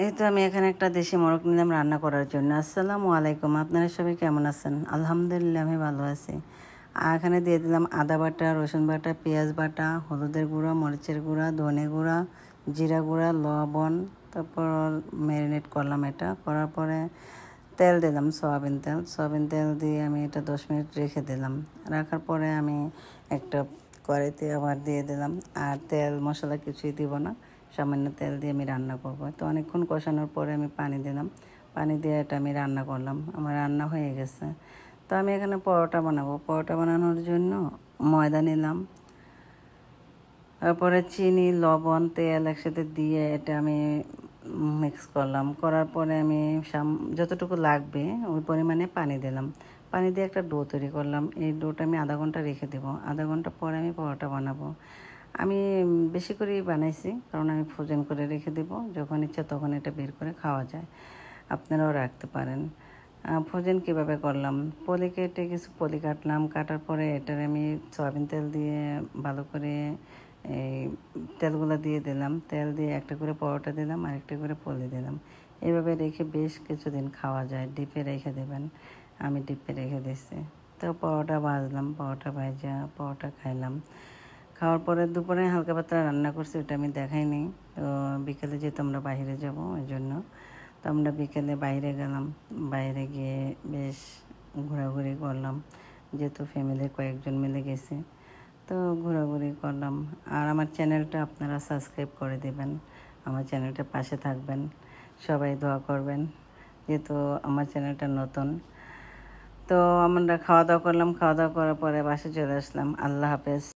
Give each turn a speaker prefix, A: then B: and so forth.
A: এই তো আমি এখানে একটা দেশি মোরগ নিলাম রান্না করার জন্য। আসসালামু আলাইকুম, আপনারা সবাই কেমন আছেন? আলহামদুলিল্লাহ আমি ভালো আছি। আর এখানে দিয়ে দিলাম আদা বাটা, রসুন বাটা, পেঁয়াজ বাটা, হলুদের গুঁড়া, মরিচের গুঁড়া, ধনে গুঁড়া, জিরা গুঁড়া, লবণ। তারপর ম্যারিনেট করলাম। এটা করার পরে তেল দিলাম, সয়াবিন তেল দিয়ে আমি এটা 10 মিনিট রেখে দিলাম। রাখার পরে আমি একটা কড়াইতে আবার দিয়ে দিলাম। আর তেল মশলা কিছুই দিব না, সামান্য তেল দিয়ে আমি রান্না করব। তো অনেকক্ষণ কষানোর পরে আমি পানি দিলাম। পানি দিয়ে এটা আমি রান্না করলাম। আমার রান্না হয়ে গেছে। তো আমি এখানে পরোটা বানাবো। পরোটা বানানোর জন্য ময়দা নিলাম, তারপরে চিনি, লবণ, তেল একসাথে দিয়ে এটা আমি মিক্স করলাম। করার পরে আমি যতটুকু লাগবে ওই পরিমাণে পানি দিলাম। পানি দিয়ে একটা ডো তৈরি করলাম। এই ডোটা আমি আধা ঘন্টা রেখে দেবো। আধা ঘন্টা পরে আমি পরোটা বানাবো। আমি বেশি করেই বানাইছি, কারণ আমি ফ্রোজেন করে রেখে দেবো, যখন ইচ্ছা তখন এটা বের করে খাওয়া যায়। আপনারাও রাখতে পারেন। ফ্রোজেন কীভাবে করলাম, কিছু পলি কাটলাম। কাটার পরে এটার আমি সয়াবিন তেল দিয়ে ভালো করে এই তেলগুলো দিয়ে দিলাম। তেল দিয়ে একটা করে পরোটা দিলাম আর একটা করে পলি দিলাম। এইভাবে রেখে বেশ কিছুদিন খাওয়া যায়। ডিপে রেখে দেবেন। আমি ডিপে রেখে দিচ্ছি। তো পরোটা ভাজলাম, পরোটা খাইলাম। খাওয়ার পরে দুপুরে হালকা পাতলা রান্না করছি, ওটা আমি দেখাইনি। তো বিকেলে যেহেতু আমরা বাইরে যাব, ওই জন্য তো আমরা বিকেলে বাইরে গেলাম। বাইরে গিয়ে বেশ ঘোরাঘুরি করলাম, যেহেতু ফ্যামিলির কয়েকজন মিলে গেছি। তো ঘোরাঘুরি করলাম। আর আমার চ্যানেলটা আপনারা সাবস্ক্রাইব করে দেবেন, আমার চ্যানেলটার পাশে থাকবেন, সবাই দোয়া করবেন, যেহেতু আমার চ্যানেলটা নতুন। তো আমরা খাওয়া দাওয়া করলাম। খাওয়া দাওয়া করার পরে বাসে চলে আসলাম। আল্লাহ হাফেজ।